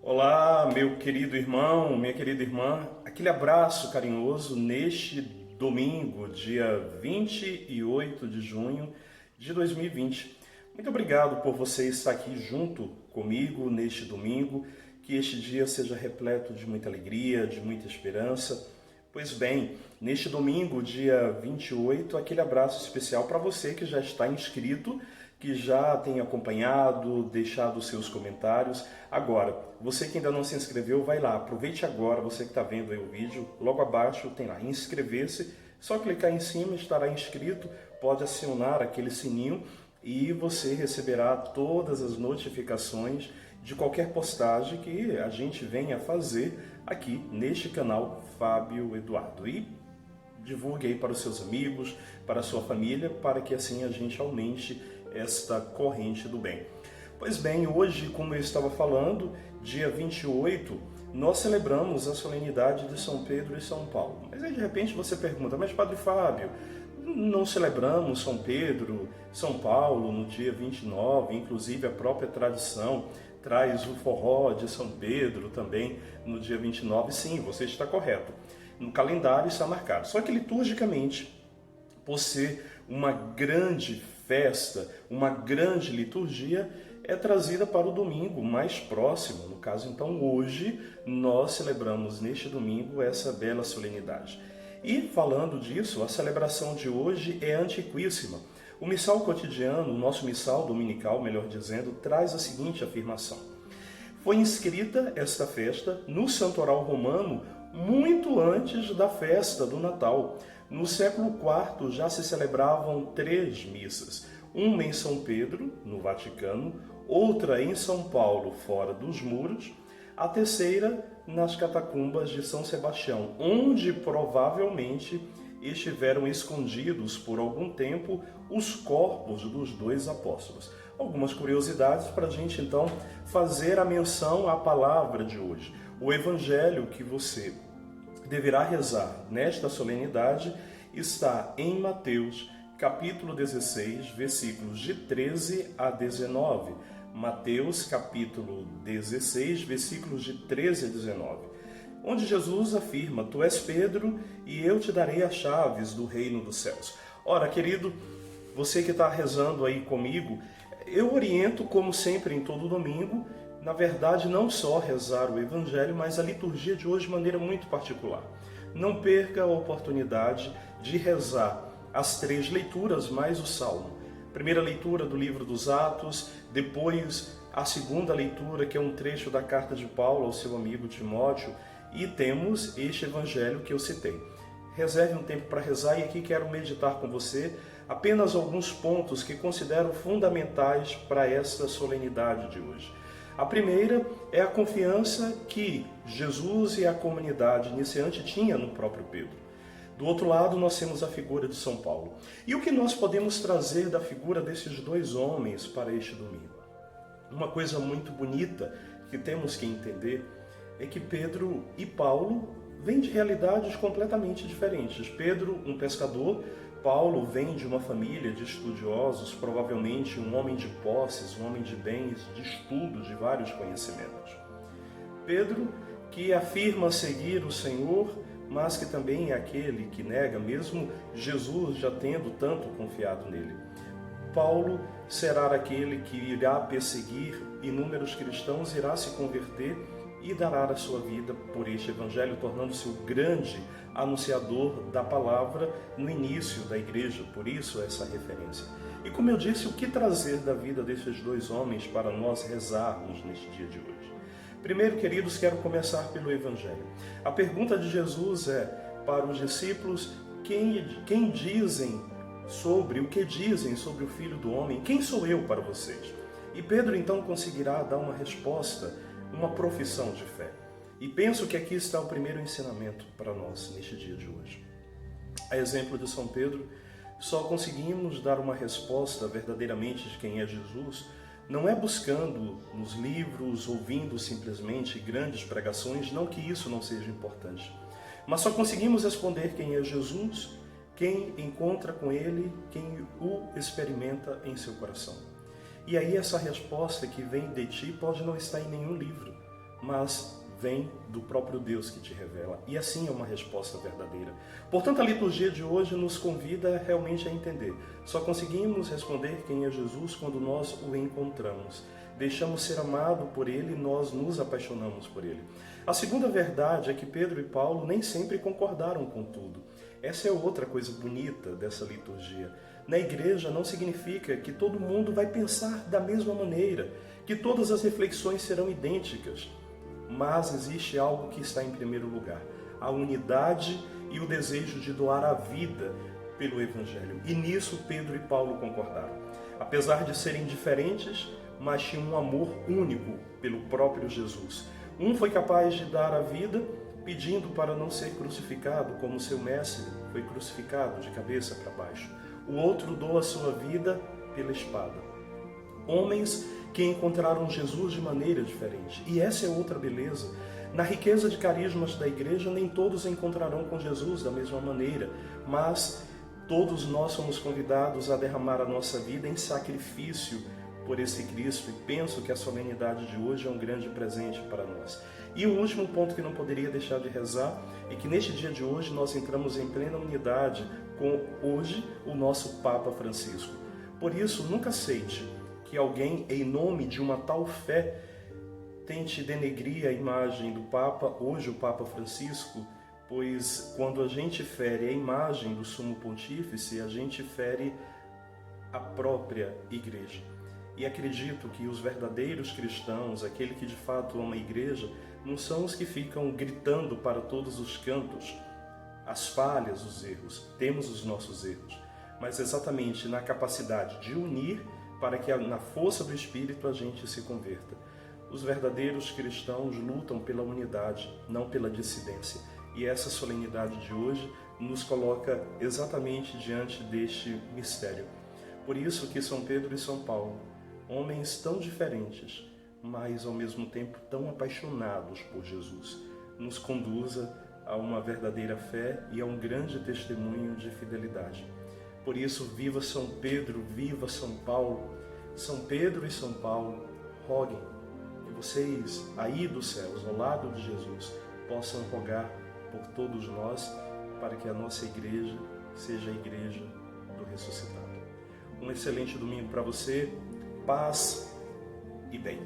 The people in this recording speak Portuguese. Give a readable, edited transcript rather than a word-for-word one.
Olá, meu querido irmão, minha querida irmã, aquele abraço carinhoso neste domingo, dia 28 de junho de 2020. Muito obrigado por você estar aqui junto comigo neste domingo, que este dia seja repleto de muita alegria, de muita esperança. Pois bem, neste domingo, dia 28, aquele abraço especial para você que já está inscrito, que já tem acompanhado, deixado os seus comentários. Agora, você que ainda não se inscreveu, vai lá, aproveite agora, você que está vendo aí o vídeo, logo abaixo tem lá, inscrever-se, só clicar em cima, estará inscrito, pode acionar aquele sininho e você receberá todas as notificações de qualquer postagem que a gente venha fazer aqui neste canal Fábio Eduardo. E divulgue aí para os seus amigos, para a sua família, para que assim a gente aumente esta corrente do bem. Pois bem, hoje, como eu estava falando, dia 28, nós celebramos a solenidade de São Pedro e São Paulo. Mas aí de repente você pergunta, mas Padre Fábio, não celebramos São Pedro, São Paulo no dia 29, inclusive a própria tradição traz o forró de São Pedro também no dia 29. Sim, você está correto. No calendário está marcado. Só que liturgicamente, por ser uma grande festa, uma grande liturgia, é trazida para o domingo mais próximo. No caso, então, hoje, nós celebramos neste domingo essa bela solenidade. E falando disso, a celebração de hoje é antiquíssima. O missal cotidiano, o nosso missal dominical, melhor dizendo, traz a seguinte afirmação. Foi inscrita esta festa no santoral romano muito antes da festa do Natal. No século IV já se celebravam 3 missas, uma em São Pedro, no Vaticano, outra em São Paulo, fora dos muros, a terceira nas catacumbas de São Sebastião, onde provavelmente estiveram escondidos por algum tempo os corpos dos 2 apóstolos. Algumas curiosidades para a gente então fazer a menção à palavra de hoje. O evangelho que você deverá rezar nesta solenidade está em Mateus, capítulo 16, versículos de 13 a 19. Mateus, capítulo 16, versículos de 13 a 19. Onde Jesus afirma, tu és Pedro e eu te darei as chaves do reino dos céus. Ora, querido, você que está rezando aí comigo, eu oriento, como sempre, em todo domingo, na verdade, não só rezar o Evangelho, mas a liturgia de hoje de maneira muito particular. Não perca a oportunidade de rezar as 3 leituras mais o Salmo. Primeira leitura do livro dos Atos, depois a segunda leitura, que é um trecho da carta de Paulo ao seu amigo Timóteo, e temos este Evangelho que eu citei. Reserve um tempo para rezar e aqui quero meditar com você apenas alguns pontos que considero fundamentais para esta solenidade de hoje. A primeira é a confiança que Jesus e a comunidade iniciante tinha no próprio Pedro. Do outro lado, nós temos a figura de São Paulo. E o que nós podemos trazer da figura desses 2 homens para este domingo? Uma coisa muito bonita que temos que entender é que Pedro e Paulo vêm de realidades completamente diferentes. Pedro, um pescador, Paulo vem de uma família de estudiosos, provavelmente um homem de posses, um homem de bens, de estudo, de vários conhecimentos. Pedro, que afirma seguir o Senhor, mas que também é aquele que nega, mesmo Jesus já tendo tanto confiado nele. Paulo será aquele que irá perseguir inúmeros cristãos, irá se converter e dará a sua vida por este evangelho, tornando-se o grande anunciador da palavra no início da igreja, por isso essa referência. E como eu disse, o que trazer da vida desses 2 homens para nós rezarmos neste dia de hoje? Primeiro, queridos, quero começar pelo evangelho. A pergunta de Jesus é para os discípulos, o que dizem sobre o Filho do Homem? Quem sou eu para vocês? E Pedro então conseguirá dar uma resposta, uma profissão de fé. E penso que aqui está o primeiro ensinamento para nós neste dia de hoje. A exemplo de São Pedro, só conseguimos dar uma resposta verdadeiramente de quem é Jesus, não é buscando nos livros, ouvindo simplesmente grandes pregações, não que isso não seja importante, mas só conseguimos responder quem é Jesus, quem encontra com Ele, quem o experimenta em seu coração. E aí essa resposta que vem de ti pode não estar em nenhum livro, mas vem do próprio Deus que te revela. E assim é uma resposta verdadeira. Portanto, a liturgia de hoje nos convida realmente a entender. Só conseguimos responder quem é Jesus quando nós o encontramos. Deixamos ser amado por Ele e nós nos apaixonamos por Ele. A segunda verdade é que Pedro e Paulo nem sempre concordaram com tudo. Essa é outra coisa bonita dessa liturgia. Na igreja não significa que todo mundo vai pensar da mesma maneira, que todas as reflexões serão idênticas. Mas existe algo que está em primeiro lugar: a unidade e o desejo de doar a vida pelo Evangelho. E nisso Pedro e Paulo concordaram. Apesar de serem diferentes, mas tinham um amor único pelo próprio Jesus. Um foi capaz de dar a vida pedindo para não ser crucificado como seu mestre foi crucificado de cabeça para baixo. O outro doa a sua vida pela espada. Homens que encontraram Jesus de maneira diferente. E essa é outra beleza. Na riqueza de carismas da igreja, nem todos encontrarão com Jesus da mesma maneira, mas todos nós somos convidados a derramar a nossa vida em sacrifício por esse Cristo, e penso que a solenidade de hoje é um grande presente para nós. E o último ponto que não poderia deixar de rezar é que neste dia de hoje nós entramos em plena unidade com hoje o nosso Papa Francisco. Por isso, nunca aceite que alguém, em nome de uma tal fé, tente denegrir a imagem do Papa, hoje o Papa Francisco, pois quando a gente fere a imagem do Sumo Pontífice, a gente fere a própria Igreja. E acredito que os verdadeiros cristãos, aquele que de fato ama a Igreja, não são os que ficam gritando para todos os cantos as falhas, os erros. Temos os nossos erros, mas exatamente na capacidade de unir para que na força do Espírito a gente se converta. Os verdadeiros cristãos lutam pela unidade, não pela dissidência. E essa solenidade de hoje nos coloca exatamente diante deste mistério. Por isso que São Pedro e São Paulo, homens tão diferentes, mas ao mesmo tempo tão apaixonados por Jesus, nos conduza a uma verdadeira fé e a um grande testemunho de fidelidade. Por isso, viva São Pedro, viva São Paulo. São Pedro e São Paulo, roguem que vocês, aí dos céus, ao lado de Jesus, possam rogar por todos nós, para que a nossa igreja seja a igreja do ressuscitado. Um excelente domingo para você, paz e bem.